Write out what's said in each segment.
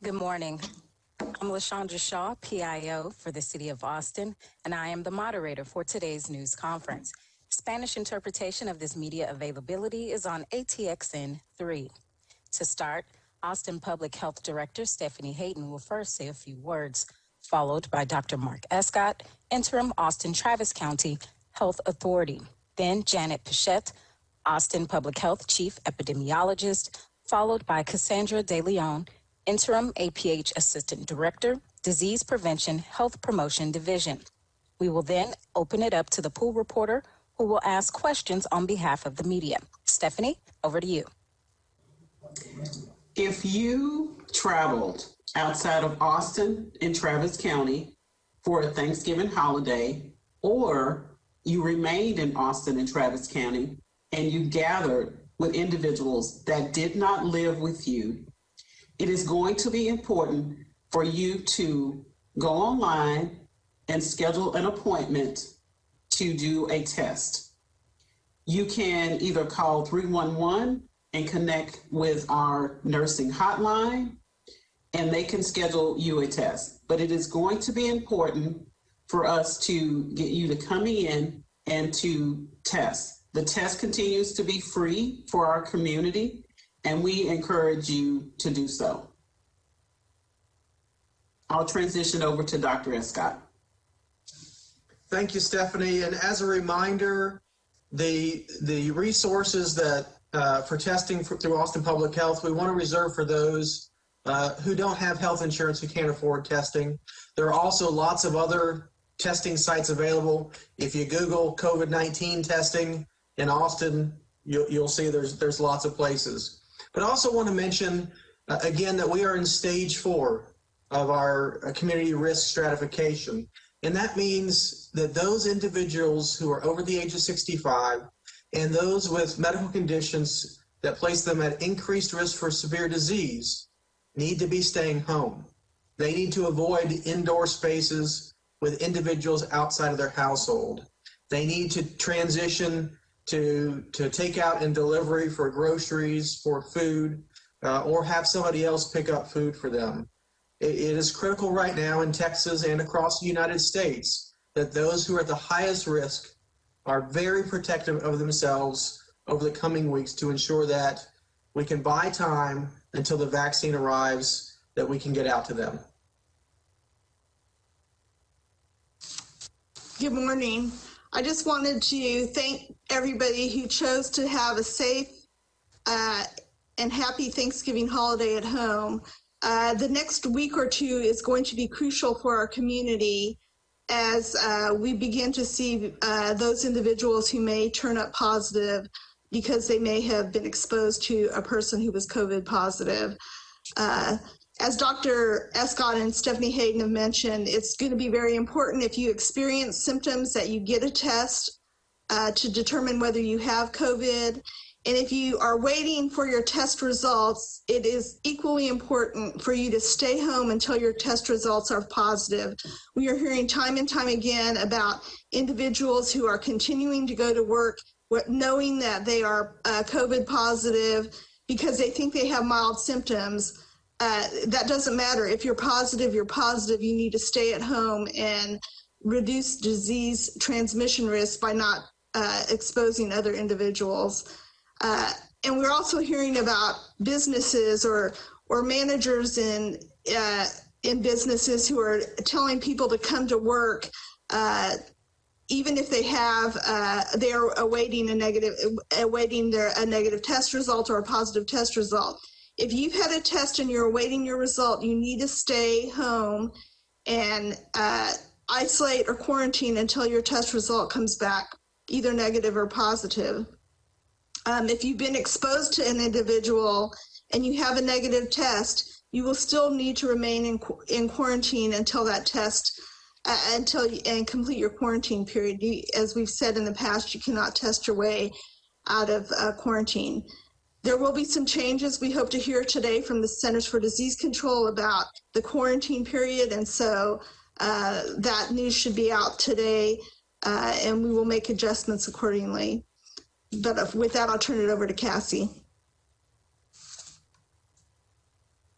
Good morning. I'm LaShondra Shaw, PIO for the City of Austin, and I am the moderator for today's news conference. Spanish interpretation of this media availability is on ATXN 3. To start, Austin Public Health Director Stephanie Hayden will first say a few words, followed by Dr. Mark Escott, Interim Austin Travis County Health Authority. Then Janet Pichette, Austin Public Health Chief Epidemiologist, followed by Cassandra De Leon, Interim APH Assistant Director, Disease Prevention Health Promotion Division. We will then open it up to the pool reporter who will ask questions on behalf of the media. Stephanie, over to you. If you traveled outside of Austin and Travis County for a Thanksgiving holiday, or you remained in Austin and Travis County and you gathered with individuals that did not live with you, it is going to be important for you to go online and schedule an appointment to do a test. You can either call 311 and connect with our nursing hotline, and they can schedule you a test. But it is going to be important for us to get you to come in and to test. The test continues to be free for our community, and we encourage you to do so. I'll transition over to Dr. Escott. Thank you, Stephanie. And as a reminder, the resources that for testing through Austin Public Health, we want to reserve for those who don't have health insurance, who can't afford testing. There are also lots of other testing sites available. If you Google COVID-19 testing in Austin, you'll see there's lots of places. But I also want to mention, again, that we are in stage 4 of our community risk stratification. And that means that those individuals who are over the age of 65 and those with medical conditions that place them at increased risk for severe disease need to be staying home. They need to avoid indoor spaces with individuals outside of their household. They need to transition to takeout and delivery for groceries, for food, or have somebody else pick up food for them. It is critical right now in Texas and across the United States that those who are at the highest risk are very protective of themselves over the coming weeks to ensure that we can buy time until the vaccine arrives, that we can get out to them. Good morning. I just wanted to thank everybody who chose to have a safe and happy Thanksgiving holiday at home. The next week or two is going to be crucial for our community as we begin to see those individuals who may turn up positive because they may have been exposed to a person who was COVID positive. As Dr. Escott and Stephanie Hayden have mentioned, it's going to be very important if you experience symptoms that you get a test to determine whether you have COVID. And if you are waiting for your test results, it is equally important for you to stay home until your test results are positive. We are hearing time and time again about individuals who are continuing to go to work knowing that they are COVID positive because they think they have mild symptoms. That doesn't matter. If you're positive, you're positive. You need to stay at home and reduce disease transmission risk by not exposing other individuals. And we're also hearing about businesses or managers in businesses who are telling people to come to work, even if they have they're awaiting a negative test result or a positive test result. If you've had a test and you're awaiting your result, you need to stay home and isolate or quarantine until your test result comes back, either negative or positive. If you've been exposed to an individual and you have a negative test, you will still need to remain in quarantine until that test, and complete your quarantine period. As we've said in the past, you cannot test your way out of quarantine. There will be some changes we hope to hear today from the Centers for Disease Control about the quarantine period, and so that news should be out today, and we will make adjustments accordingly. But with that, I'll turn it over to Cassie.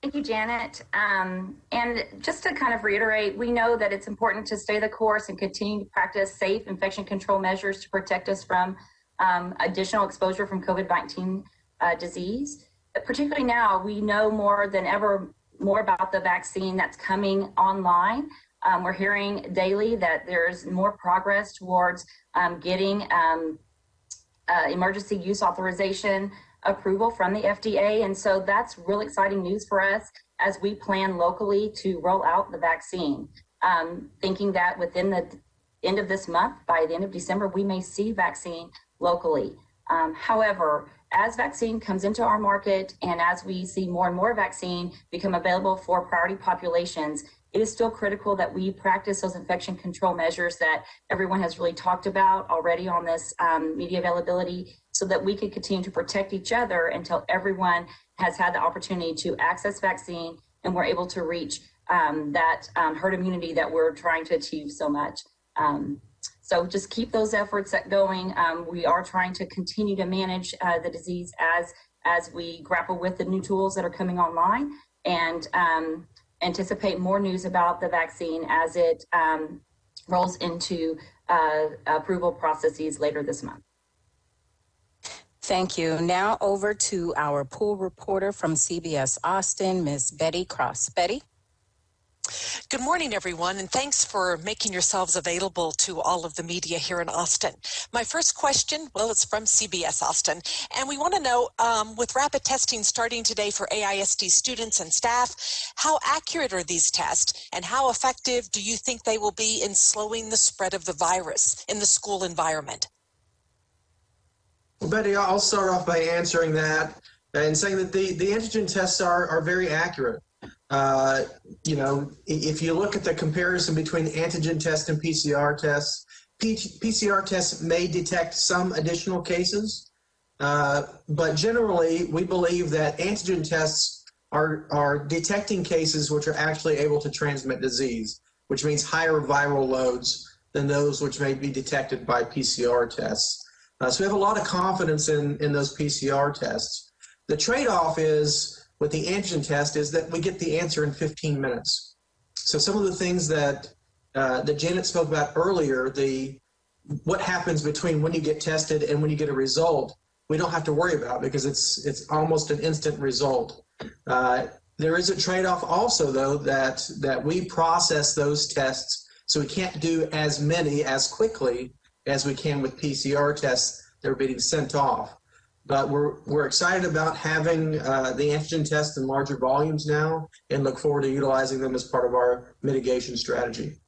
Thank you, Janet. And just to kind of reiterate, we know that it's important to stay the course and continue to practice safe infection control measures to protect us from additional exposure from COVID-19 disease. But particularly now, we know more than ever more about the vaccine that's coming online. We're hearing daily that there's more progress towards getting emergency use authorization approval from the FDA. And so that's really exciting news for us as we plan locally to roll out the vaccine. Thinking that within the end of this month, by the end of December, we may see vaccine locally. However, as vaccine comes into our market and as we see more and more vaccine become available for priority populations, it is still critical that we practice those infection control measures that everyone has really talked about already on this media availability, so that we can continue to protect each other until everyone has had the opportunity to access vaccine and we're able to reach that herd immunity that we're trying to achieve so much. So just keep those efforts going. We are trying to continue to manage the disease as we grapple with the new tools that are coming online, and anticipate more news about the vaccine as it rolls into approval processes later this month. Thank you. Now over to our pool reporter from CBS Austin, Ms. Betty Cross. Betty? Good morning, everyone, and thanks for making yourselves available to all of the media here in Austin. My first question, well, it's from CBS Austin, and we want to know, with rapid testing starting today for AISD students and staff, how accurate are these tests, and how effective do you think they will be in slowing the spread of the virus in the school environment? Well, Betty, I'll start off by answering that and saying that the antigen tests are very accurate. You know, if you look at the comparison between antigen tests and PCR tests, PCR tests may detect some additional cases, but generally we believe that antigen tests are detecting cases which are actually able to transmit disease, which means higher viral loads than those which may be detected by PCR tests. So we have a lot of confidence in those PCR tests. The trade-off is with the antigen test is that we get the answer in 15 minutes. So some of the things that Janet spoke about earlier, what happens between when you get tested and when you get a result, we don't have to worry about because it's almost an instant result. There is a trade-off also, though, that we process those tests, so we can't do as many as quickly as we can with PCR tests that are being sent off. But we're excited about having the antigen test in larger volumes now and look forward to utilizing them as part of our mitigation strategy.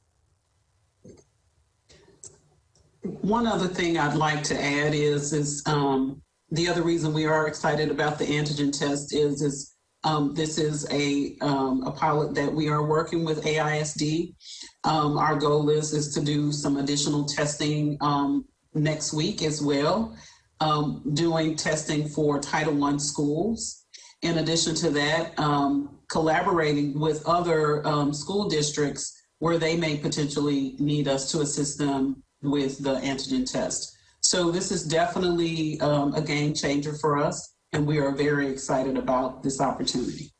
One other thing I'd like to add is the other reason we are excited about the antigen test is this is a pilot that we are working with AISD. Our goal is to do some additional testing next week as well, doing testing for Title I schools. In addition to that, collaborating with other school districts where they may potentially need us to assist them with the antigen test. So this is definitely a game changer for us, and we are very excited about this opportunity.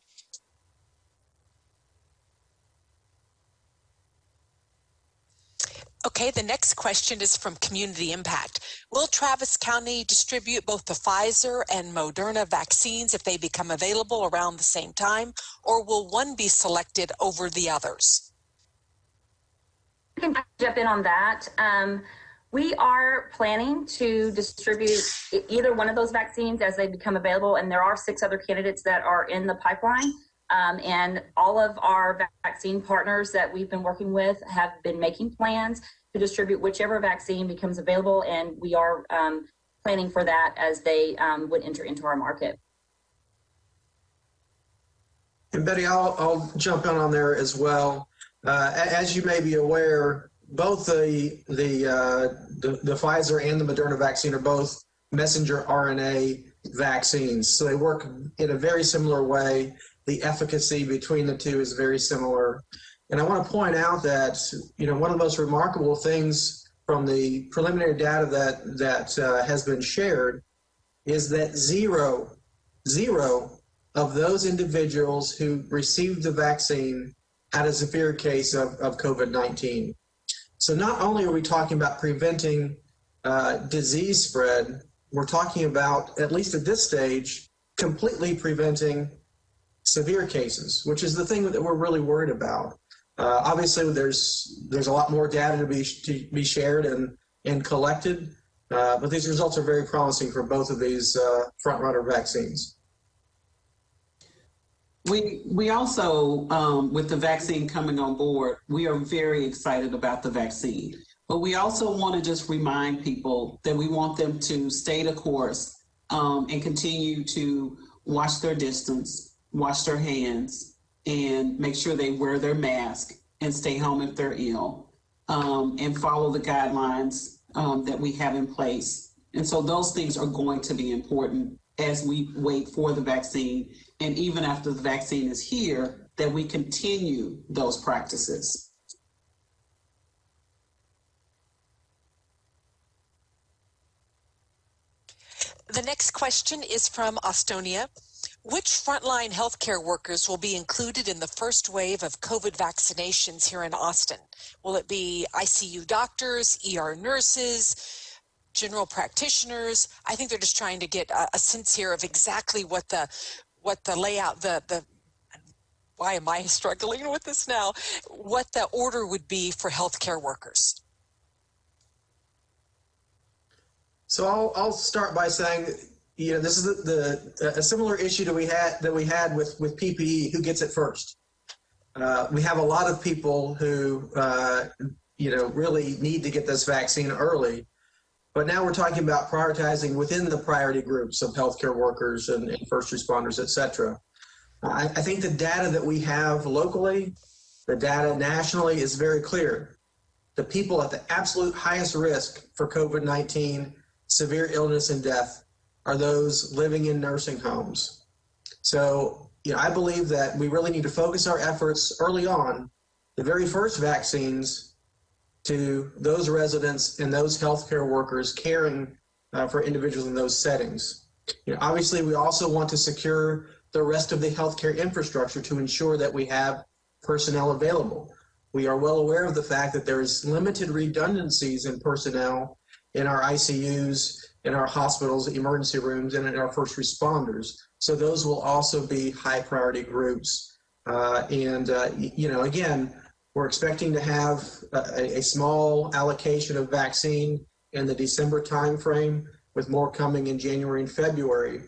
Okay, the next question is from Community Impact. Will Travis County distribute both the Pfizer and Moderna vaccines if they become available around the same time, or will one be selected over the others? I can jump in on that. We are planning to distribute either one of those vaccines as they become available, and there are 6 other candidates that are in the pipeline. And all of our vaccine partners that we've been working with have been making plans to distribute whichever vaccine becomes available, and we are planning for that as they would enter into our market. And Betty, I'll jump in on there as well. As you may be aware, both the Pfizer and the Moderna vaccine are both messenger RNA vaccines, so they work in a very similar way. The efficacy between the two is very similar. And I want to point out that, one of the most remarkable things from the preliminary data that has been shared is that zero of those individuals who received the vaccine had a severe case of COVID-19. So not only are we talking about preventing disease spread, we're talking about, at least at this stage, completely preventing severe cases, which is the thing that we're really worried about. Obviously, there's a lot more data to be shared and collected, but these results are very promising for both of these front-runner vaccines. We also, with the vaccine coming on board, we are very excited about the vaccine. But we also want to just remind people that we want them to stay the course and continue to watch their distance, wash their hands, and make sure they wear their mask and stay home if they're ill, and follow the guidelines that we have in place. And so those things are going to be important as we wait for the vaccine, and even after the vaccine is here, that we continue those practices. The next question is from Austonia. Which frontline healthcare workers will be included in the first wave of COVID vaccinations here in Austin? Will it be ICU doctors, ER nurses, general practitioners? I think they're just trying to get a sense here of exactly what the layout, why am I struggling with this now? What the order would be for healthcare workers. So I'll start by saying, this is a similar issue that we had with PPE. Who gets it first? We have a lot of people who really need to get this vaccine early, but now we're talking about prioritizing within the priority groups of healthcare workers and first responders, et cetera. I think the data that we have locally, the data nationally is very clear. The people at the absolute highest risk for COVID-19, severe illness and death, are those living in nursing homes. So, I believe that we really need to focus our efforts early on, the very first vaccines, to those residents and those healthcare workers caring for individuals in those settings. Obviously, we also want to secure the rest of the healthcare infrastructure to ensure that we have personnel available. We are well aware of the fact that there's limited redundancies in personnel in our ICUs, in our hospitals, emergency rooms, and in our first responders. So those will also be high priority groups. Again, we're expecting to have a small allocation of vaccine in the December timeframe, with more coming in January and February.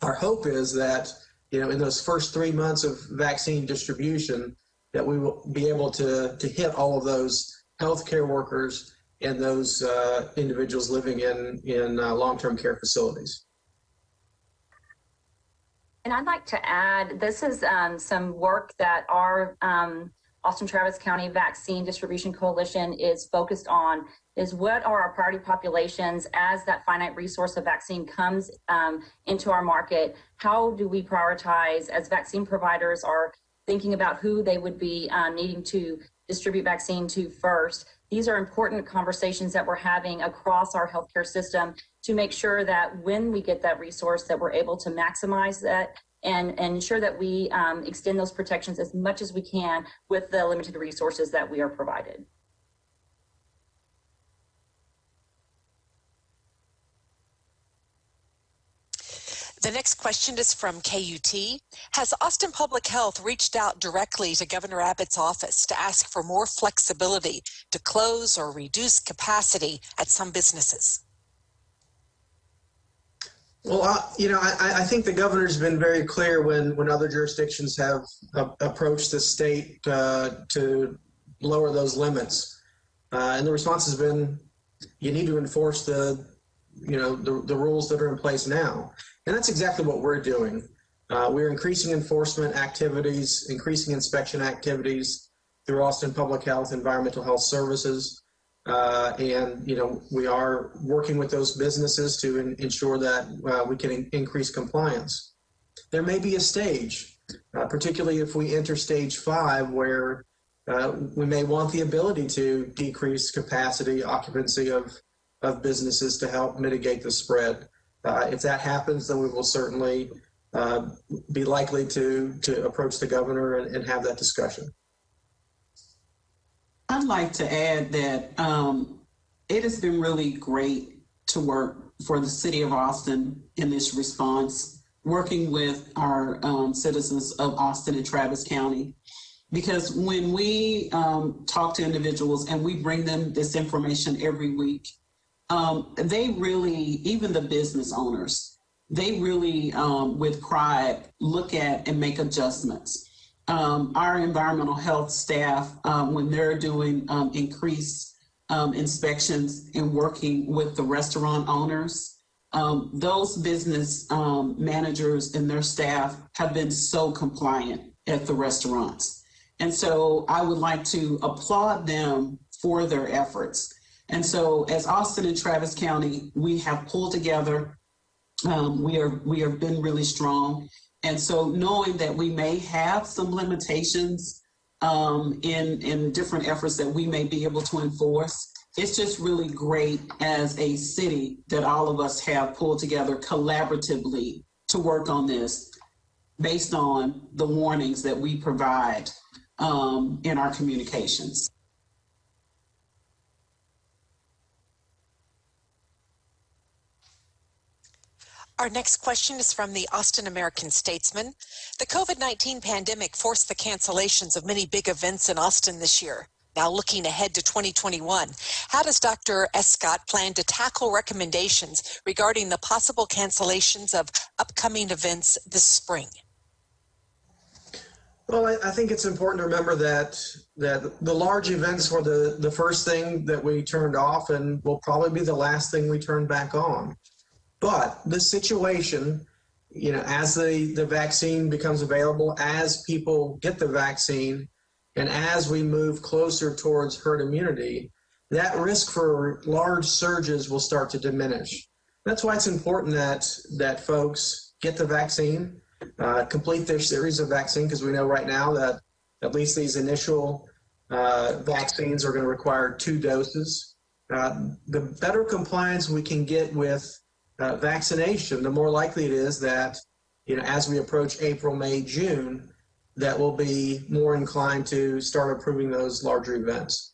Our hope is that, in those first 3 months of vaccine distribution, that we will be able to hit all of those healthcare workers and those individuals living in long-term care facilities. And I'd like to add, this is some work that our Austin Travis County Vaccine Distribution Coalition is focused on, is what are our priority populations as that finite resource of vaccine comes into our market? How do we prioritize, as vaccine providers are thinking about who they would be needing to distribute vaccine to first? These are important conversations that we're having across our healthcare system to make sure that when we get that resource, that we're able to maximize that and ensure that we extend those protections as much as we can with the limited resources that we are provided. The next question is from KUT. Has Austin Public Health reached out directly to Governor Abbott's office to ask for more flexibility to close or reduce capacity at some businesses? Well, I think the governor's been very clear when other jurisdictions have approached the state to lower those limits. And the response has been, you need to enforce the rules that are in place now. And that's exactly what we're doing. We're increasing enforcement activities, increasing inspection activities through Austin Public Health, Environmental Health Services. And we are working with those businesses to ensure that we can increase compliance. There may be a stage, particularly if we enter stage 5, where we may want the ability to decrease capacity, occupancy of businesses to help mitigate the spread. If that happens, then we will certainly be likely to approach the governor and have that discussion. I'd like to add that it has been really great to work for the city of Austin in this response, working with our citizens of Austin and Travis County. Because when we talk to individuals and we bring them this information every week, they really, even the business owners, they really, with pride, look at and make adjustments. Our environmental health staff, when they're doing increased inspections and working with the restaurant owners, those business managers and their staff have been so compliant at the restaurants. And so I would like to applaud them for their efforts. And so as Austin and Travis County, we have pulled together. We have been really strong. And so knowing that we may have some limitations in different efforts that we may be able to enforce, it's just really great as a city that all of us have pulled together collaboratively to work on this based on the warnings that we provide in our communications. Our next question is from the Austin American-Statesman. The COVID-19 pandemic forced the cancellations of many big events in Austin this year. Now looking ahead to 2021, how does Dr. Escott plan to tackle recommendations regarding the possible cancellations of upcoming events this spring? Well, I think it's important to remember that the large events were the first thing that we turned off and will probably be the last thing we turn back on. But the situation, as the vaccine becomes available, as people get the vaccine, and as we move closer towards herd immunity, that risk for large surges will start to diminish. That's why it's important that folks get the vaccine, complete their series of vaccine, because we know right now that at least these initial vaccines are going to require 2 doses. The better compliance we can get with vaccination, the more likely it is that, as we approach April, May, June, that we'll be more inclined to start approving those larger events.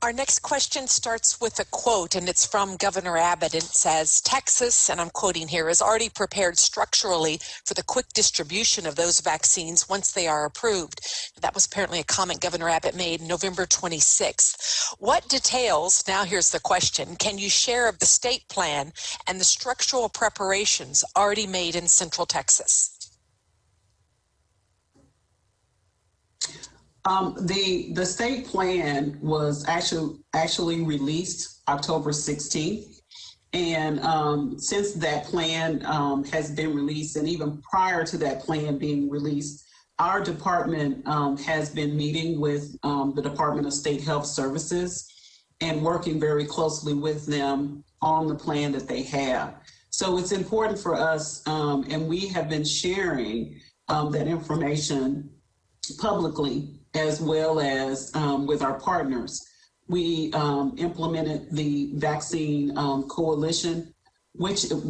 Our next question starts with a quote, and it's from Governor Abbott. It says, Texas, and I'm quoting here, is already prepared structurally for the quick distribution of those vaccines once they are approved. That was apparently a comment Governor Abbott made November 26th. What details, now here's the question, can you share of the state plan and the structural preparations already made in Central Texas? The state plan was actually released October 16th. And since that plan has been released, and even prior to that plan being released, our department has been meeting with the Department of State Health Services and working very closely with them on the plan that they have. So it's important for us, and we have been sharing that information publicly, as well as with our partners. We implemented the vaccine coalition,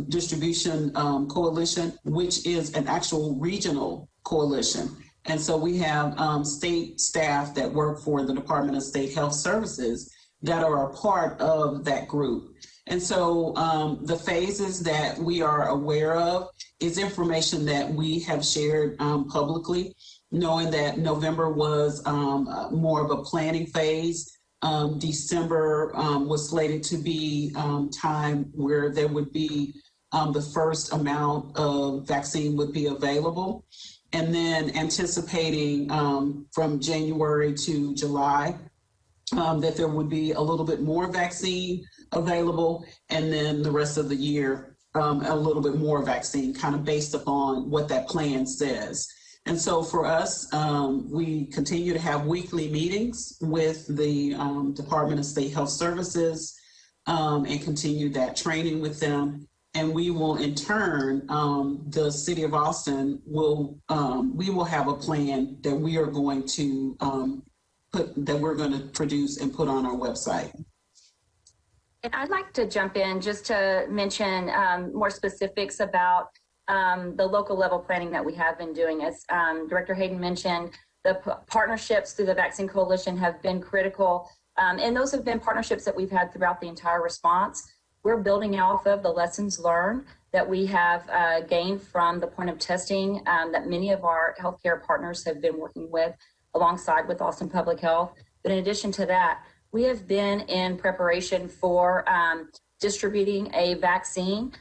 distribution coalition, which is an actual regional coalition. And so we have state staff that work for the Department of State Health Services that are a part of that group. And so the phases that we are aware of is information that we have shared publicly, knowing that November was more of a planning phase. December was slated to be time where there would be the first amount of vaccine would be available. And then anticipating from January to July that there would be a little bit more vaccine available, and then the rest of the year a little bit more vaccine, kind of based upon what that plan says. And so for us, we continue to have weekly meetings with the Department of State Health Services and continue that training with them. And we will, in turn, the City of Austin we will have a plan that we are going to we're going to produce and put on our website. And I'd like to jump in just to mention more specifics about the local level planning that we have been doing. As Director Hayden mentioned, the partnerships through the Vaccine Coalition have been critical. And those have been partnerships that we've had throughout the entire response. We're building off of the lessons learned that we have gained from the point of testing that many of our healthcare partners have been working with alongside with Austin Public Health. But in addition to that, we have been in preparation for distributing a vaccine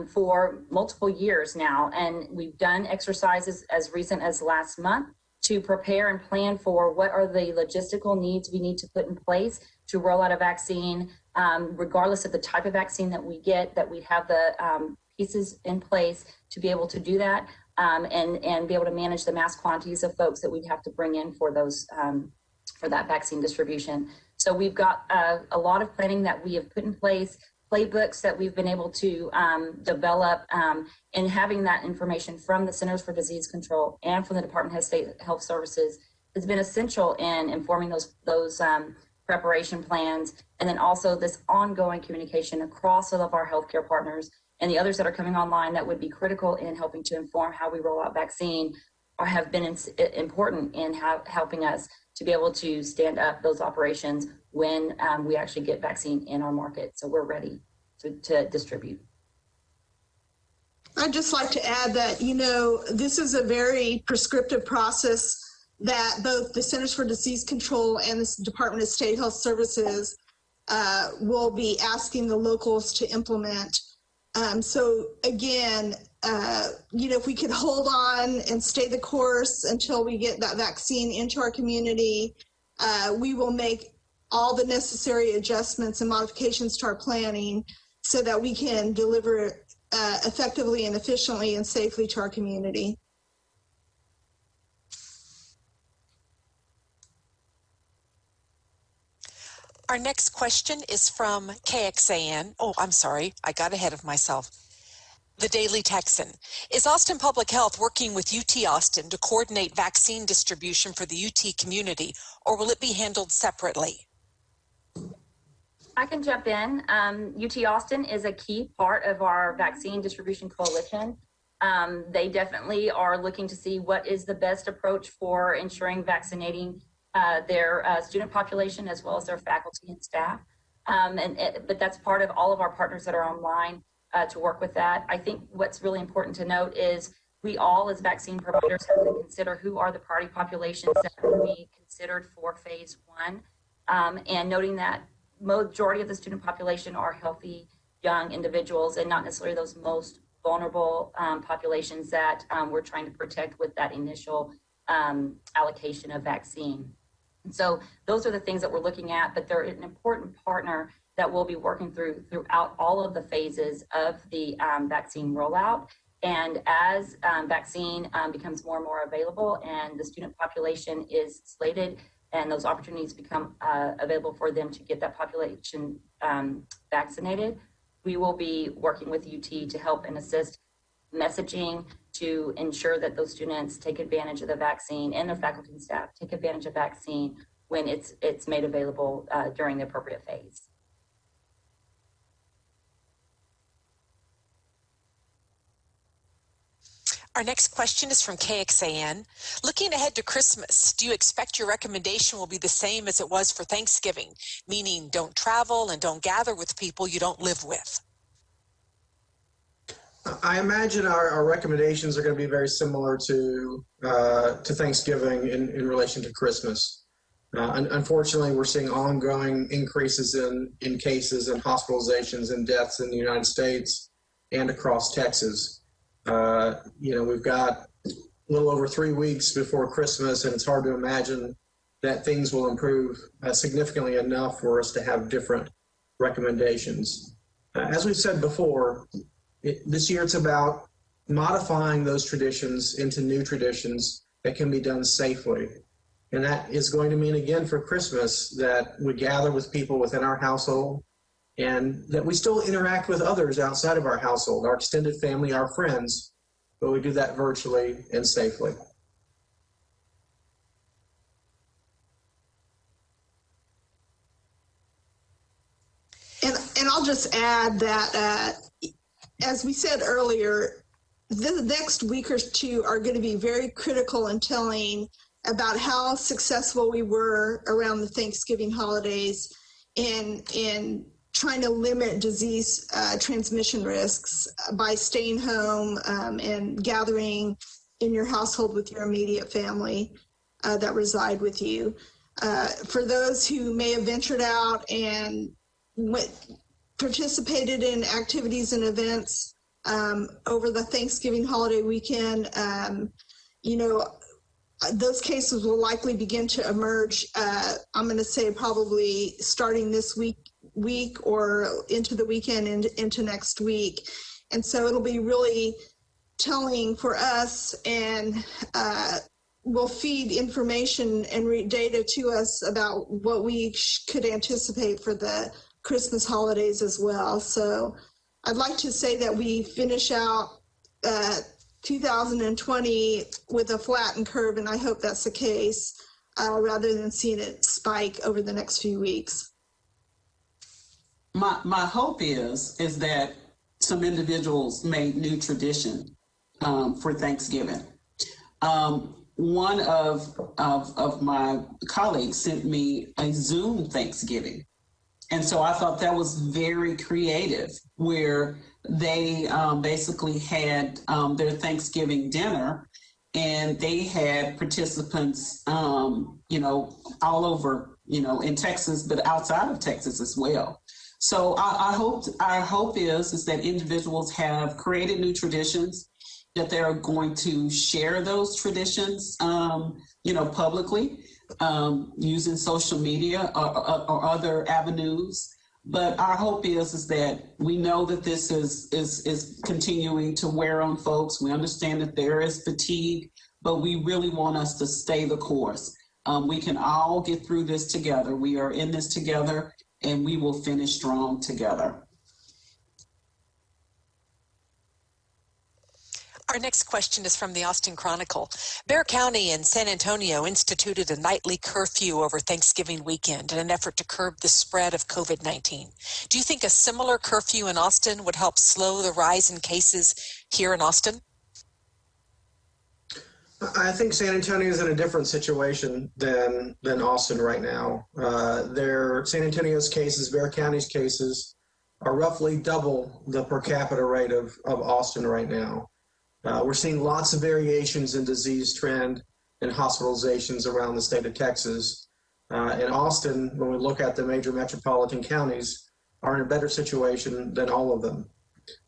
for multiple years now. And we've done exercises as recent as last month to prepare and plan for what are the logistical needs we need to put in place to roll out a vaccine, regardless of the type of vaccine that we get, that we have the pieces in place to be able to do that and be able to manage the mass quantities of folks that we'd have to bring in for those for that vaccine distribution. So we've got a lot of planning that we have put in place, playbooks that we've been able to develop, and having that information from the Centers for Disease Control and from the Department of State Health Services has been essential in informing those preparation plans, and then also this ongoing communication across all of our healthcare partners and the others that are coming online that would be critical in helping to inform how we roll out vaccine or have been important in helping us to be able to stand up those operations when we actually get vaccine in our market. So we're ready to distribute. I'd just like to add that, you know, this is a very prescriptive process that both the Centers for Disease Control and the Department of State Health Services will be asking the locals to implement. So again, you know, if we could hold on and stay the course until we get that vaccine into our community, we will make all the necessary adjustments and modifications to our planning so that we can deliver effectively and efficiently and safely to our community. Our next question is from KXAN. Oh, I'm sorry, I got ahead of myself. The Daily Texan. Is Austin Public Health working with UT Austin to coordinate vaccine distribution for the UT community, or will it be handled separately? I can jump in. UT Austin is a key part of our vaccine distribution coalition. They definitely are looking to see what is the best approach for ensuring vaccinating their student population as well as their faculty and staff. But that's part of all of our partners that are online to work with that. I think what's really important to note is we all as vaccine providers have to consider who are the priority populations that will be considered for phase 1, and noting that majority of the student population are healthy young individuals and not necessarily those most vulnerable populations that we're trying to protect with that initial allocation of vaccine. And so those are the things that we're looking at, but they're an important partner that we'll be working throughout all of the phases of the vaccine rollout. And as vaccine becomes more and more available and the student population is slated and those opportunities become available for them to get that population vaccinated, we will be working with UT to help and assist messaging to ensure that those students take advantage of the vaccine and their faculty and staff take advantage of vaccine when it's made available during the appropriate phase. Our next question is from KXAN. Looking ahead to Christmas, do you expect your recommendation will be the same as it was for Thanksgiving, meaning don't travel and don't gather with people you don't live with? I imagine our recommendations are going to be very similar to Thanksgiving in relation to Christmas. Unfortunately, we're seeing ongoing increases in cases and hospitalizations and deaths in the United States and across Texas. We've got a little over 3 weeks before Christmas, and it's hard to imagine that things will improve significantly enough for us to have different recommendations. As we've said before, this year it's about modifying those traditions into new traditions that can be done safely. And that is going to mean, again, for Christmas, that we gather with people within our household and that we still interact with others outside of our household, our extended family, our friends, but we do that virtually and safely. add that, as we said earlier, the next week or two are going to be very critical in telling about how successful we were around the Thanksgiving holidays in trying to limit disease transmission risks by staying home and gathering in your household with your immediate family that reside with you. For those who may have ventured out and participated in activities and events over the Thanksgiving holiday weekend, those cases will likely begin to emerge, I'm going to say probably starting this week or into the weekend and into next week. And so it'll be really telling for us, and will feed information and data to us about what we could anticipate for the Christmas holidays as well. So I'd like to say that we finish out 2020 with a flattened curve, and I hope that's the case, rather than seeing it spike over the next few weeks. My hope is that some individuals made new tradition for Thanksgiving. One of my colleagues sent me a Zoom Thanksgiving. And so I thought that was very creative, where they basically had their Thanksgiving dinner, and they had participants, all over, in Texas, but outside of Texas as well. So our hope is that individuals have created new traditions, that they're going to share those traditions, publicly, using social media or other avenues. But our hope is that we know that this is continuing to wear on folks. We understand that there is fatigue, but we really want us to stay the course. We can all get through this together. We are in this together, and we will finish strong together. Our next question is from the Austin Chronicle. Bexar County and San Antonio instituted a nightly curfew over Thanksgiving weekend in an effort to curb the spread of COVID-19. Do you think a similar curfew in Austin would help slow the rise in cases here in Austin? I think San Antonio is in a different situation than Austin right now. San Antonio's cases, Bexar County's cases, are roughly double the per capita rate of Austin right now. We're seeing lots of variations in disease trend and hospitalizations around the state of Texas. In Austin, when we look at the major metropolitan counties, are in a better situation than all of them.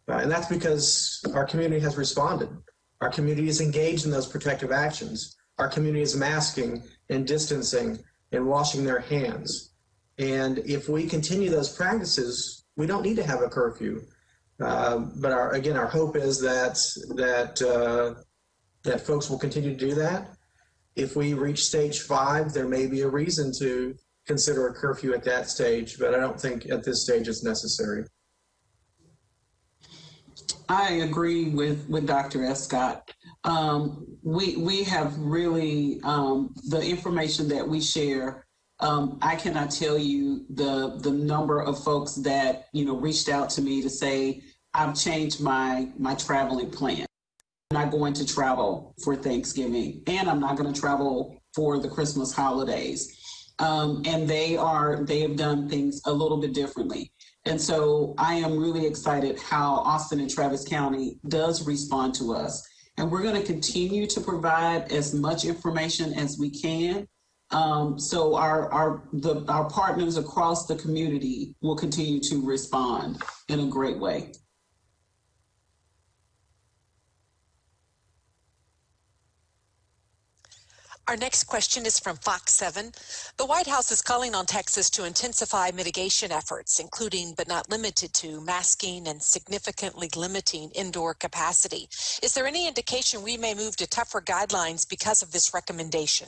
And that's because our community has responded. Our community is engaged in those protective actions. Our community is masking and distancing and washing their hands. And if we continue those practices, we don't need to have a curfew. But our hope is that folks will continue to do that. If we reach stage 5, there may be a reason to consider a curfew at that stage, but I don't think at this stage it's necessary. I agree with Dr. Escott. We have really, the information that we share, I cannot tell you the number of folks that, reached out to me to say, I've changed my traveling plan. I'm not going to travel for Thanksgiving, and I'm not going to travel for the Christmas holidays. And they have done things a little bit differently. And so I am really excited how Austin and Travis County does respond to us. And we're going to continue to provide as much information as we can. So our partners across the community will continue to respond in a great way. Our next question is from Fox 7. The White House is calling on Texas to intensify mitigation efforts, including but not limited to masking and significantly limiting indoor capacity. Is there any indication we may move to tougher guidelines because of this recommendation?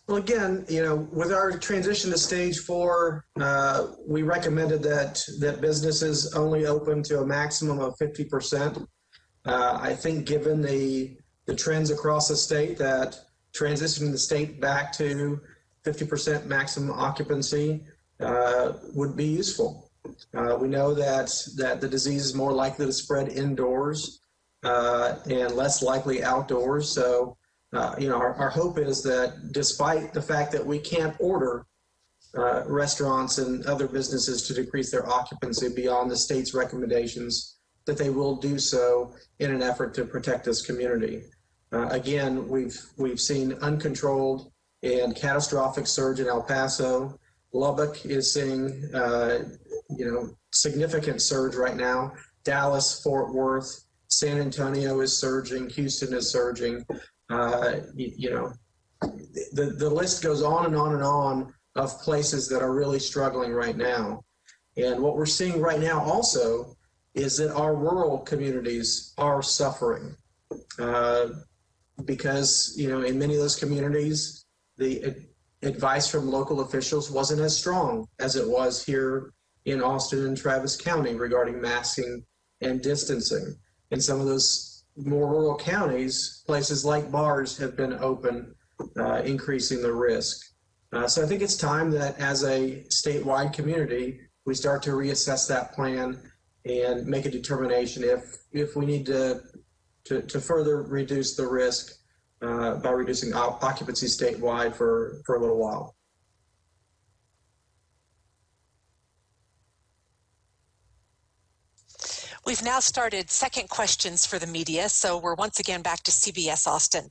Well, again, with our transition to stage 4, we recommended that businesses only open to a maximum of 50%. I think given the trends across the state, that transitioning the state back to 50% maximum occupancy would be useful. We know that the disease is more likely to spread indoors and less likely outdoors. So, our hope is that despite the fact that we can't order restaurants and other businesses to decrease their occupancy beyond the state's recommendations, that they will do so in an effort to protect this community. Again, we've seen uncontrolled and catastrophic surge in El Paso. Lubbock is seeing significant surge right now. Dallas, Fort Worth, San Antonio is surging. Houston is surging. The list goes on and on and on of places that are really struggling right now. And what we're seeing right now also is that our rural communities are suffering because, in many of those communities, the advice from local officials wasn't as strong as it was here in Austin and Travis County regarding masking and distancing. In some of those more rural counties, places like bars have been open, increasing the risk. So I think it's time that as a statewide community, we start to reassess that plan and make a determination if we need to further reduce the risk by reducing occupancy statewide for a little while. We've now started second questions for the media, so we're once again back to CBS Austin.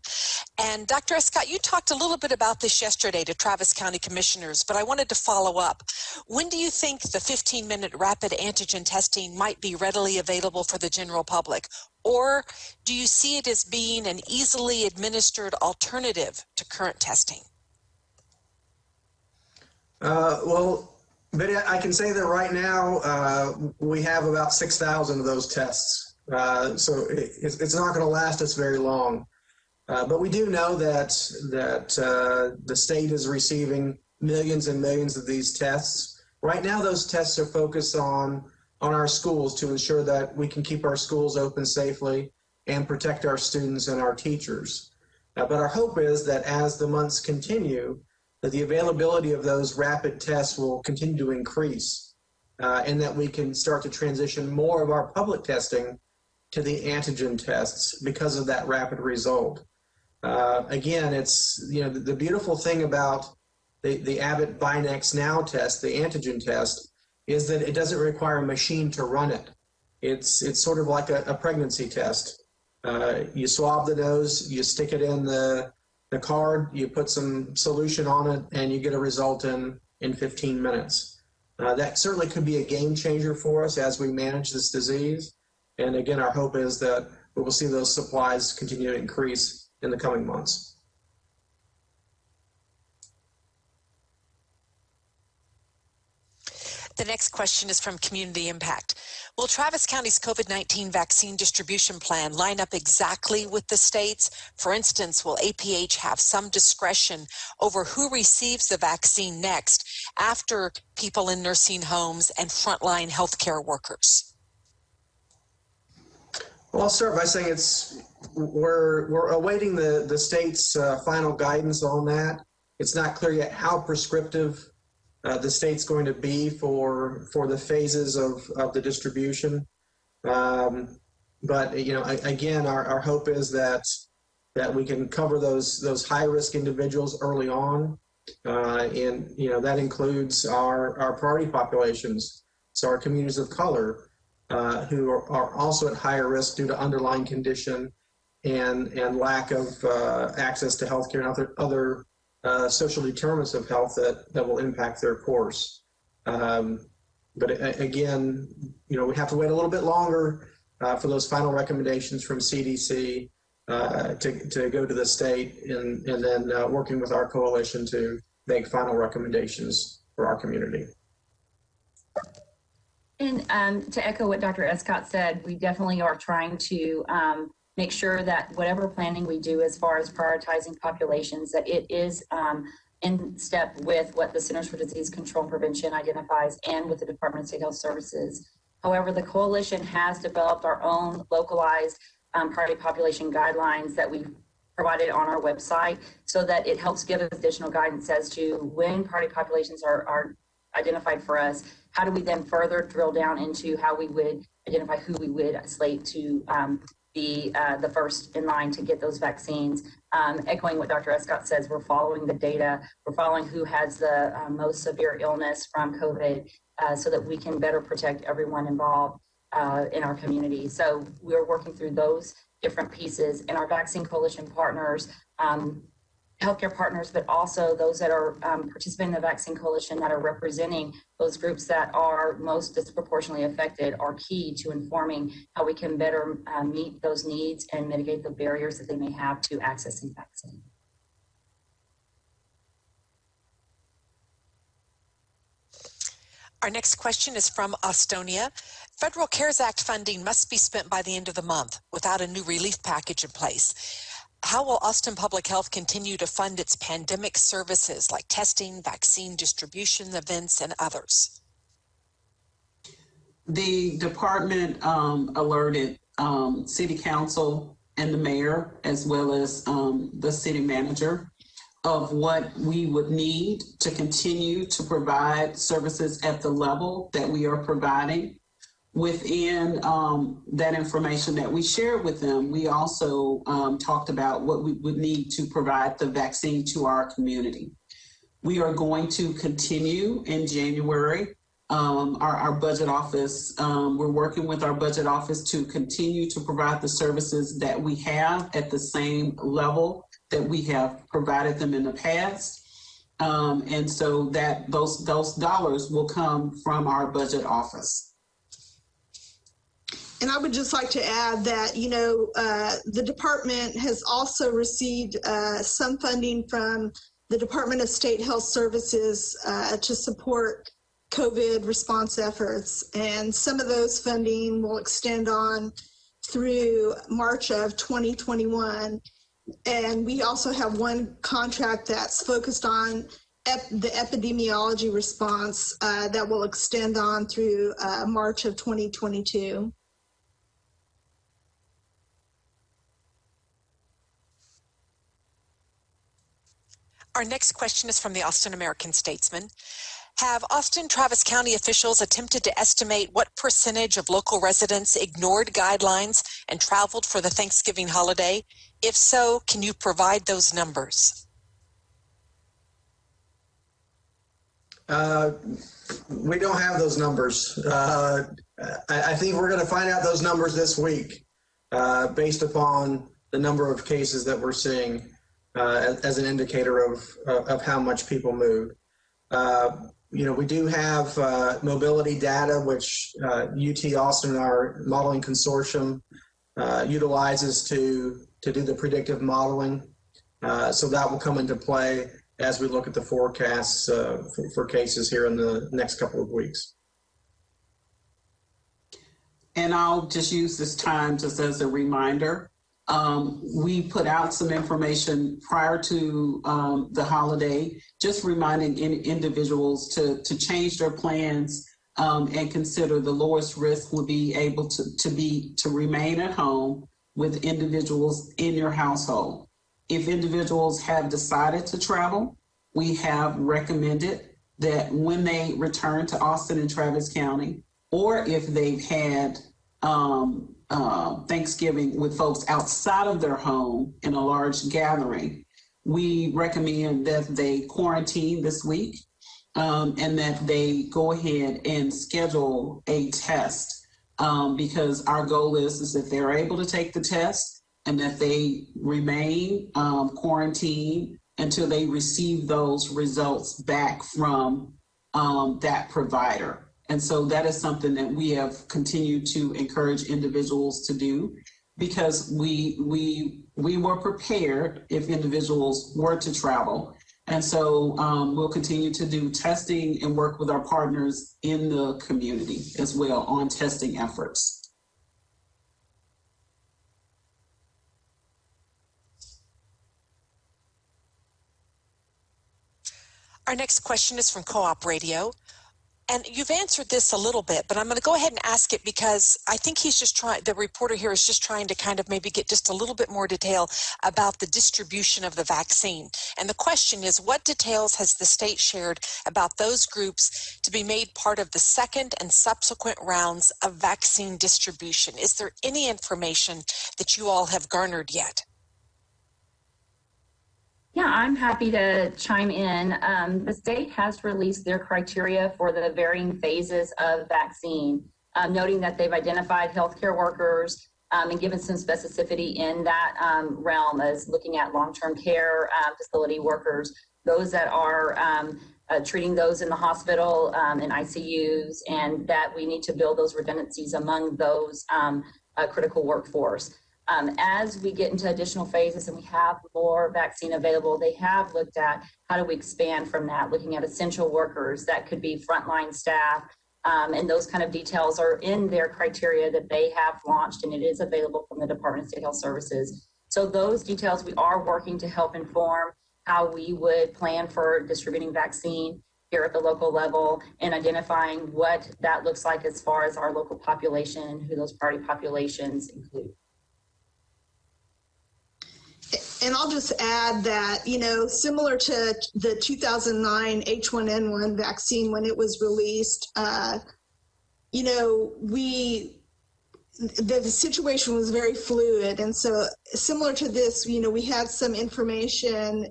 And Dr. Escott, you talked a little bit about this yesterday to Travis County commissioners, but I wanted to follow up. When do you think the 15-minute rapid antigen testing might be readily available for the general public? Or do you see it as being an easily administered alternative to current testing? But I can say that right now we have about 6,000 of those tests, so it's not going to last us very long. But we do know that the state is receiving millions and millions of these tests. Right now, those tests are focused on our schools to ensure that we can keep our schools open safely and protect our students and our teachers. But our hope is that as the months continue, that the availability of those rapid tests will continue to increase and that we can start to transition more of our public testing to the antigen tests because of that rapid result. Again, it's, the beautiful thing about the Abbott Binax Now test, the antigen test, is that it doesn't require a machine to run it. It's sort of like a pregnancy test. You swab the nose, you stick it in the card, you put some solution on it, and you get a result in 15 minutes. That certainly could be a game changer for us as we manage this disease. And again, our hope is that we will see those supplies continue to increase in the coming months. The next question is from Community Impact. Will Travis County's COVID-19 vaccine distribution plan line up exactly with the state's? For instance, will APH have some discretion over who receives the vaccine next after people in nursing homes and frontline healthcare workers? Well, I'll start by saying we're awaiting the state's final guidance on that. It's not clear yet how prescriptive the state's going to be for the phases of the distribution. But again, our hope is that we can cover those high-risk individuals early on, and that includes our priority populations, so our communities of color who are also at higher risk due to underlying condition and lack of access to healthcare and other social determinants of health that will impact their course. But again, we have to wait a little bit longer for those final recommendations from CDC to go to the state and then working with our coalition to make final recommendations for our community. And to echo what Dr. Escott said, we definitely are trying to make sure that whatever planning we do as far as prioritizing populations, that it is in step with what the Centers for Disease Control and Prevention identifies and with the Department of State Health Services. However, the coalition has developed our own localized priority population guidelines that we've provided on our website so that it helps give us additional guidance as to when priority populations are identified for us. How do we then further drill down into how we would identify who we would slate to be the first in line to get those vaccines? Echoing what Dr. Escott says, we're following the data. We're following who has the most severe illness from COVID so that we can better protect everyone involved in our community. So we're working through those different pieces, and our vaccine coalition partners, healthcare partners, but also those that are participating in the vaccine coalition that are representing those groups that are most disproportionately affected are key to informing how we can better meet those needs and mitigate the barriers that they may have to accessing vaccine. Our next question is from Austonia. Federal CARES Act funding must be spent by the end of the month without a new relief package in place. How will Austin Public Health continue to fund its pandemic services like testing, vaccine distribution, events, and others? The department alerted City Council and the mayor, as well as the city manager, of what we would need to continue to provide services at the level that we are providing. Within that information that we shared with them, we also talked about what we would need to provide the vaccine to our community. We are going to continue in January. Our budget office, we're working with our budget office to continue to provide the services that we have at the same level that we have provided them in the past. And so that those dollars will come from our budget office. And I would just like to add that, the department has also received some funding from the Department of State Health Services to support COVID response efforts. And some of those funding will extend on through March of 2021. And we also have one contract that's focused on the epidemiology response that will extend on through March of 2022. Our next question is from the Austin American-Statesman. Have Austin-Travis County officials attempted to estimate what percentage of local residents ignored guidelines and traveled for the Thanksgiving holiday? If so, can you provide those numbers? We don't have those numbers. I think we're going to find out those numbers this week based upon the number of cases that we're seeing as an indicator of how much people move. We do have mobility data, which UT Austin, our modeling consortium, utilizes to do the predictive modeling. So that will come into play as we look at the forecasts for cases here in the next couple of weeks. And I'll just use this time just as a reminder. We put out some information prior to the holiday, just reminding individuals to change their plans and consider the lowest risk would be able to remain at home with individuals in your household. If individuals have decided to travel, we have recommended that when they return to Austin and Travis County, or if they've had Thanksgiving with folks outside of their home in a large gathering, we recommend that they quarantine this week and that they go ahead and schedule a test because our goal is that they're able to take the test and that they remain quarantined until they receive those results back from that provider. And so that is something that we have continued to encourage individuals to do because we were prepared if individuals were to travel. And so we'll continue to do testing and work with our partners in the community as well on testing efforts. Our next question is from Co-op Radio. And you've answered this a little bit, but I'm going to go ahead and ask it because I think the reporter here is just trying to kind of maybe get just a little bit more detail about the distribution of the vaccine. And the question is, what details has the state shared about those groups to be made part of the second and subsequent rounds of vaccine distribution? Is there any information that you all have garnered yet? Yeah, I'm happy to chime in. The state has released their criteria for the varying phases of vaccine, noting that they've identified healthcare workers and given some specificity in that realm as looking at long-term care facility workers, those that are treating those in the hospital in ICUs, and that we need to build those redundancies among those critical workforce. As we get into additional phases and we have more vaccine available, they have looked at how do we expand from that, looking at essential workers, that could be frontline staff, and those kind of details are in their criteria that they have launched, and it is available from the Department of State Health Services. So those details we are working to help inform how we would plan for distributing vaccine here at the local level and identifying what that looks like as far as our local population and who those priority populations include. And I'll just add that, similar to the 2009 H1N1 vaccine when it was released, the situation was very fluid. And so similar to this, we had some information,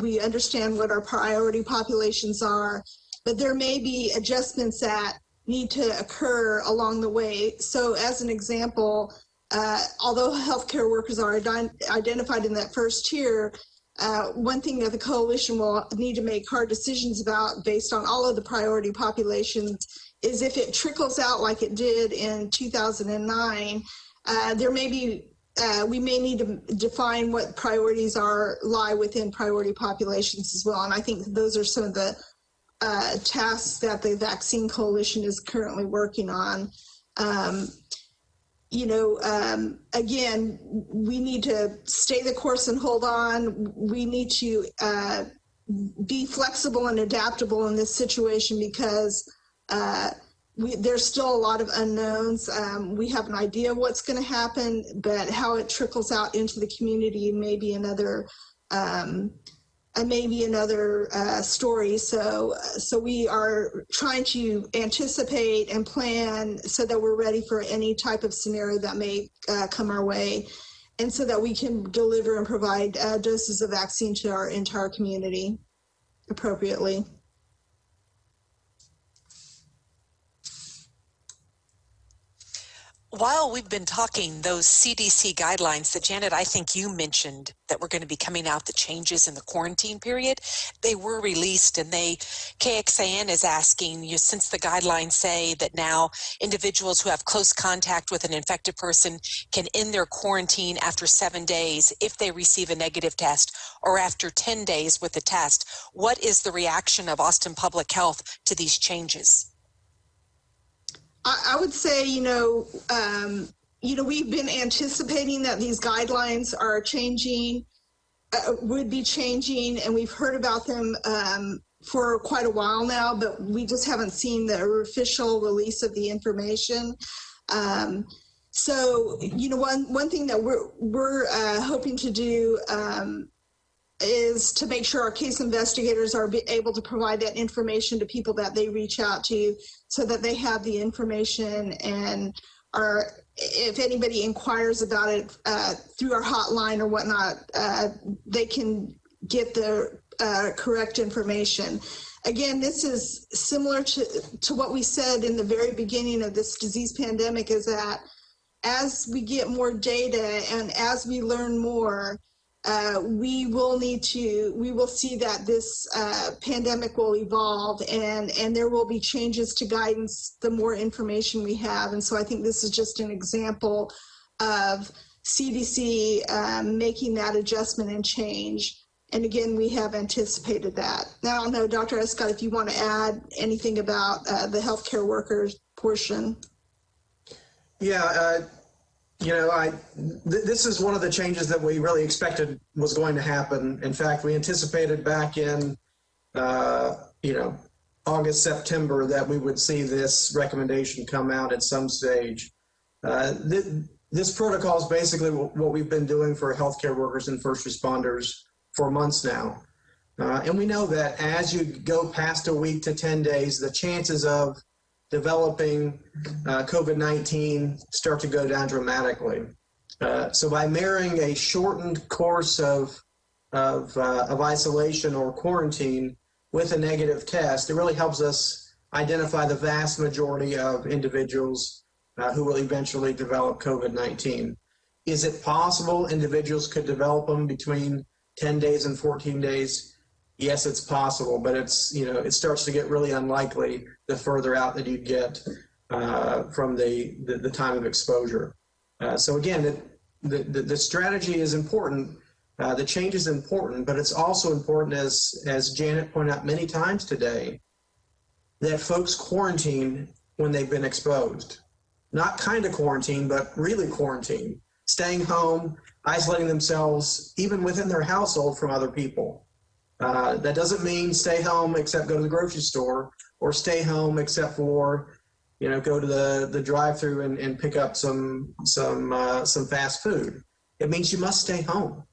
we understand what our priority populations are, but there may be adjustments that need to occur along the way. So as an example, although healthcare workers are identified in that first tier, one thing that the coalition will need to make hard decisions about based on all of the priority populations is if it trickles out like it did in 2009, there may be, we may need to define what priorities lie within priority populations as well. And I think those are some of the tasks that the Vaccine Coalition is currently working on. Again, we need to stay the course and hold on. We need to be flexible and adaptable in this situation because there's still a lot of unknowns. We have an idea of what's going to happen, but how it trickles out into the community may be another story. So we are trying to anticipate and plan so that we're ready for any type of scenario that may come our way, and so that we can deliver and provide doses of vaccine to our entire community appropriately. While we've been talking, those CDC guidelines that, Janet, I think you mentioned that were going to be coming out, the changes in the quarantine period, they were released, and KXAN is asking you, since the guidelines say that now individuals who have close contact with an infected person can end their quarantine after 7 days if they receive a negative test, or after 10 days with a test, what is the reaction of Austin Public Health to these changes? I would say, we've been anticipating that these guidelines are changing, would be changing, and we've heard about them for quite a while now, but we just haven't seen the official release of the information. So, one thing that we're hoping to do is to make sure our case investigators are able to provide that information to people that they reach out to, so that they have the information, and if anybody inquires about it through our hotline or whatnot, they can get the correct information. Again, this is similar to what we said in the very beginning of this disease pandemic, is that as we get more data and as we learn more, we will see that this pandemic will evolve, and there will be changes to guidance the more information we have. And so I think this is just an example of CDC making that adjustment and change. And again, we have anticipated that. Now, I don't know, Dr. Escott, if you want to add anything about the healthcare workers portion. Yeah, this is one of the changes that we really expected was going to happen. In fact, we anticipated back in, August, September that we would see this recommendation come out at some stage. This protocol is basically what we've been doing for healthcare workers and first responders for months now. And we know that as you go past a week to 10 days, the chances of developing COVID-19 start to go down dramatically. So by marrying a shortened course of isolation or quarantine with a negative test, it really helps us identify the vast majority of individuals who will eventually develop COVID-19. Is it possible individuals could develop them between 10 days and 14 days? Yes, it's possible, but it's, it starts to get really unlikely the further out that you get from the time of exposure. So again, the strategy is important. The change is important, but it's also important, as Janet pointed out many times today, that folks quarantine when they've been exposed. Not kind of quarantine, but really quarantine. Staying home, isolating themselves, even within their household from other people. That doesn't mean stay home except go to the grocery store, or stay home except for, go to the drive-through and pick up some fast food. It means you must stay home.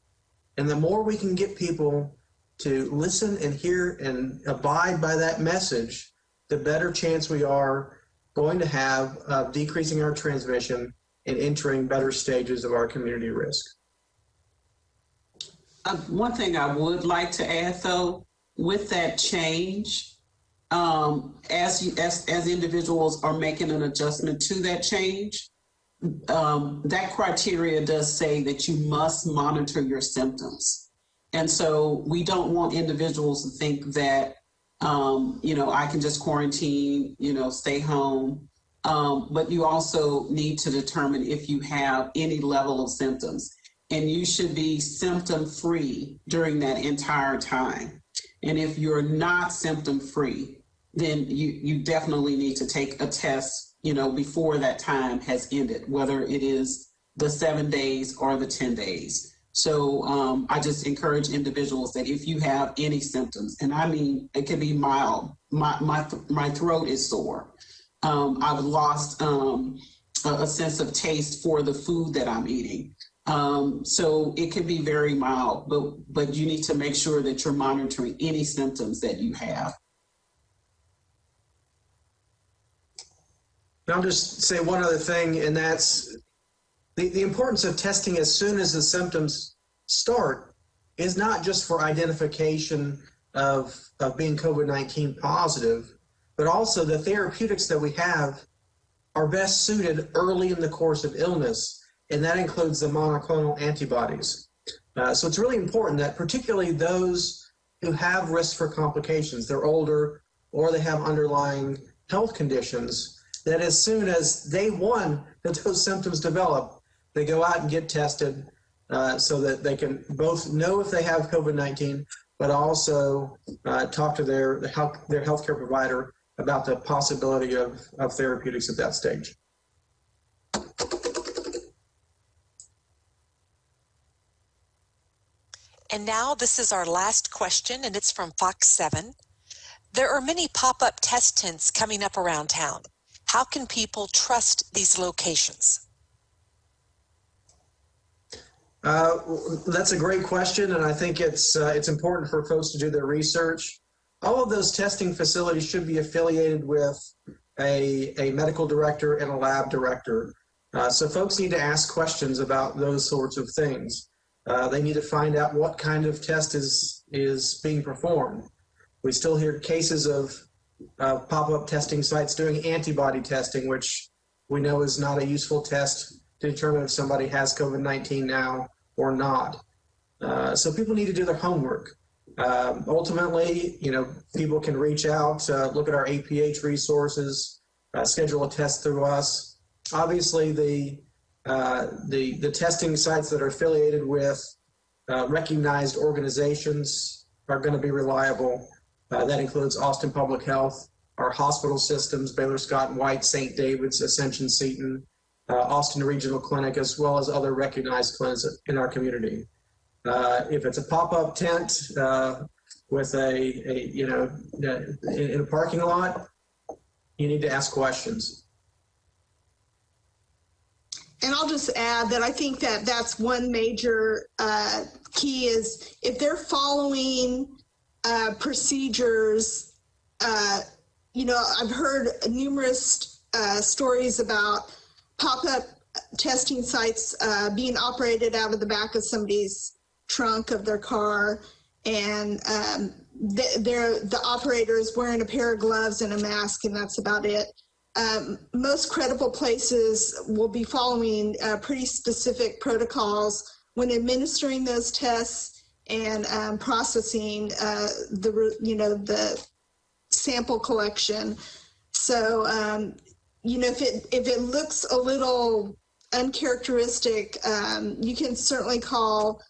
And the more we can get people to listen and hear and abide by that message, the better chance we are going to have of decreasing our transmission and entering better stages of our community risk. One thing I would like to add, though, with that change, as individuals are making an adjustment to that change, that criteria does say that you must monitor your symptoms. And so we don't want individuals to think that, I can just quarantine, stay home. But you also need to determine if you have any level of symptoms. And you should be symptom-free during that entire time. And if you're not symptom-free, then you definitely need to take a test, before that time has ended, whether it is the 7 days or the 10 days. So I just encourage individuals that if you have any symptoms, and I mean, it can be mild, my throat is sore. I've lost a sense of taste for the food that I'm eating. So it can be very mild, but you need to make sure that you're monitoring any symptoms that you have. I'll just say one other thing, and that's the importance of testing as soon as the symptoms start is not just for identification of being COVID-19 positive, but also the therapeutics that we have are best suited early in the course of illness, and that includes the monoclonal antibodies. So it's really important that particularly those who have risk for complications, they're older or they have underlying health conditions, that as soon as day one that those symptoms develop, they go out and get tested so that they can both know if they have COVID-19, but also talk to their healthcare provider about the possibility of therapeutics at that stage. And now this is our last question, and it's from Fox 7. There are many pop-up test tents coming up around town. How can people trust these locations? That's a great question, and I think it's important for folks to do their research. All of those testing facilities should be affiliated with a medical director and a lab director. So folks need to ask questions about those sorts of things. They need to find out what kind of test is being performed. We still hear cases of pop-up testing sites doing antibody testing, which we know is not a useful test to determine if somebody has COVID-19 now or not. So people need to do their homework. Ultimately, people can reach out, look at our APH resources, schedule a test through us. Obviously, the testing sites that are affiliated with recognized organizations are going to be reliable. That includes Austin Public Health, our hospital systems, Baylor Scott and White, St. David's, Ascension Seton, Austin Regional Clinic, as well as other recognized clinics in our community. If it's a pop-up tent, with in a parking lot, you need to ask questions. And I'll just add that I think that that's one major key is if they're following procedures. I've heard numerous stories about pop-up testing sites being operated out of the back of somebody's trunk of their car, and the operator is wearing a pair of gloves and a mask, and that's about it. Most credible places will be following pretty specific protocols when administering those tests and processing the sample collection. So if it looks a little uncharacteristic, you can certainly call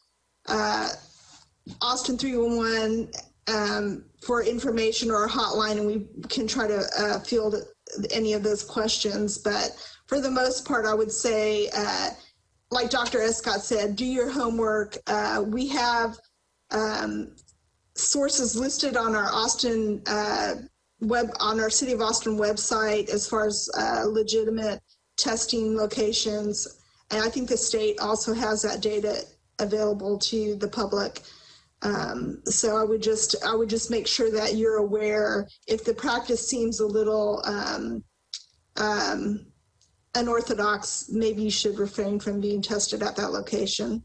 Austin 311 for information or a hotline, and we can try to field any of those questions. But for the most part, I would say, like Dr. Escott said, do your homework. We have sources listed on our Austin on our City of Austin website as far as legitimate testing locations, and I think the state also has that data available to the public. So I would just make sure that you're aware if the practice seems a little unorthodox. Maybe you should refrain from being tested at that location.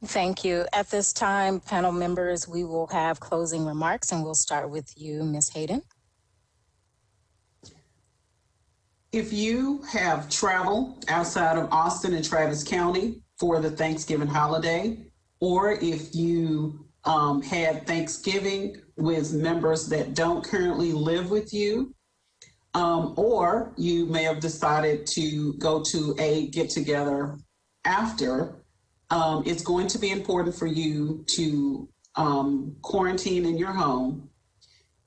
Thank you. At this time, panel members, we will have closing remarks, and we'll start with you, Ms. Hayden. If you have traveled outside of Austin and Travis County for the Thanksgiving holiday, or if you had Thanksgiving with members that don't currently live with you, or you may have decided to go to a get-together after, it's going to be important for you to quarantine in your home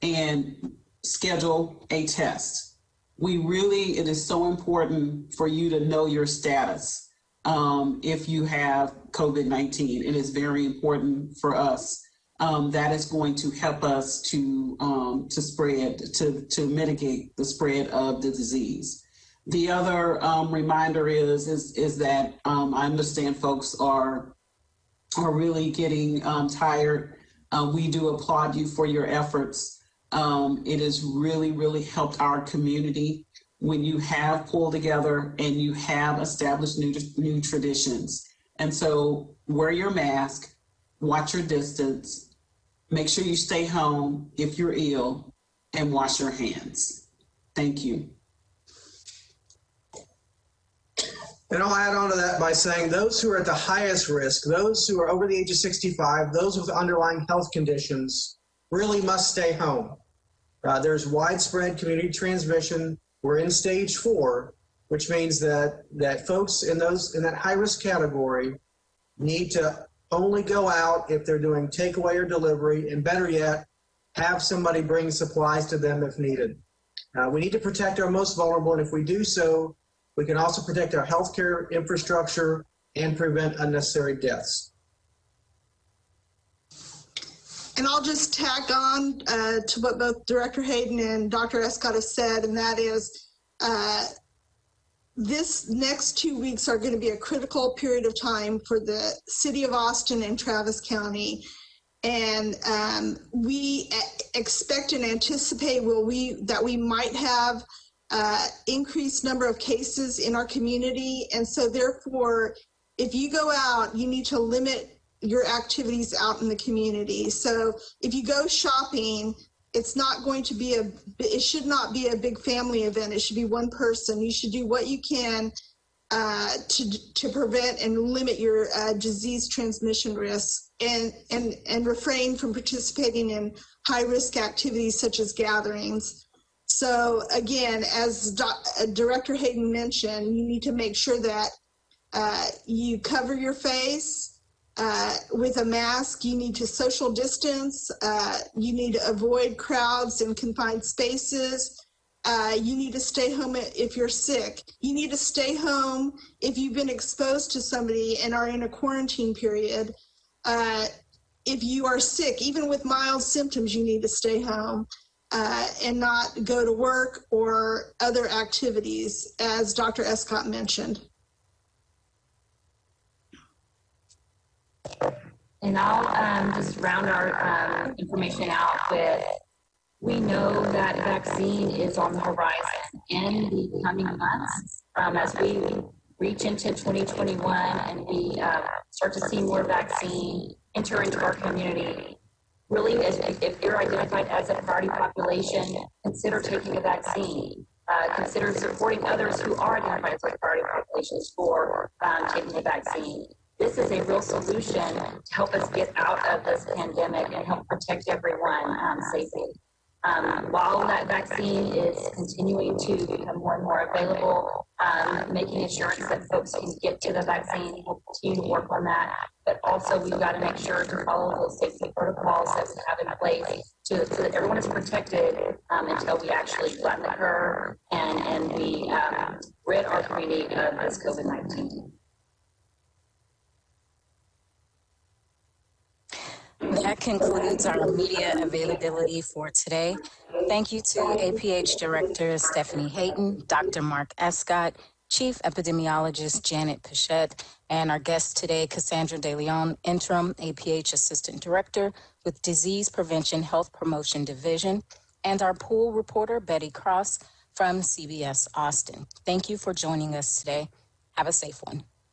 and schedule a test. It is so important for you to know your status if you have COVID-19. It is very important for us. That is going to help us to mitigate the spread of the disease. The other reminder is that I understand folks are really getting tired. We do applaud you for your efforts. It has really, really helped our community when you have pulled together and you have established new traditions. And so wear your mask, watch your distance, make sure you stay home if you're ill, and wash your hands. Thank you. And I'll add on to that by saying those who are at the highest risk, those who are over the age of 65, those with underlying health conditions, really must stay home. There's widespread community transmission. We're in stage 4, which means that folks in that high-risk category need to only go out if they're doing takeaway or delivery, and better yet, have somebody bring supplies to them if needed. We need to protect our most vulnerable, and if we do so, we can also protect our healthcare infrastructure and prevent unnecessary deaths. And I'll just tag on to what both Director Hayden and Dr. Escott have said, and that is this next 2 weeks are going to be a critical period of time for the City of Austin and Travis County. And we expect and anticipate that we might have increased number of cases in our community. And so therefore, if you go out, you need to limit your activities out in the community. So if you go shopping, it's not going to be it should not be a big family event. It should be one person. You should do what you can to prevent and limit your disease transmission risks, and refrain from participating in high-risk activities such as gatherings. So again, as Director Hayden mentioned, you need to make sure that you cover your face with a mask. You need to social distance. You need to avoid crowds in confined spaces. You need to stay home if you're sick. You need to stay home if you've been exposed to somebody and are in a quarantine period. If you are sick, even with mild symptoms, you need to stay home and not go to work or other activities, as Dr. Escott mentioned. And I'll just round our information out with, we know that vaccine is on the horizon in the coming months as we reach into 2021 and we start to see more vaccine enter into our community. Really, if you're identified as a priority population, consider taking a vaccine. Consider supporting others who are identified as priority populations for taking the vaccine. This is a real solution to help us get out of this pandemic and help protect everyone safely. While that vaccine is continuing to become more and more available, making assurance that folks can get to the vaccine, we'll continue to work on that. But also, we've got to make sure to follow those safety protocols that we have in place so that everyone is protected until we actually flatten the curve and we rid our community of this COVID-19. That concludes our media availability for today. Thank you to APH Director Stephanie Hayton, Dr. Mark Escott, Chief Epidemiologist Janet Pichette, and our guest today, Cassandra De Leon, Interim APH Assistant Director with Disease Prevention Health Promotion Division, and our pool reporter, Betty Cross from CBS Austin. Thank you for joining us today. Have a safe one.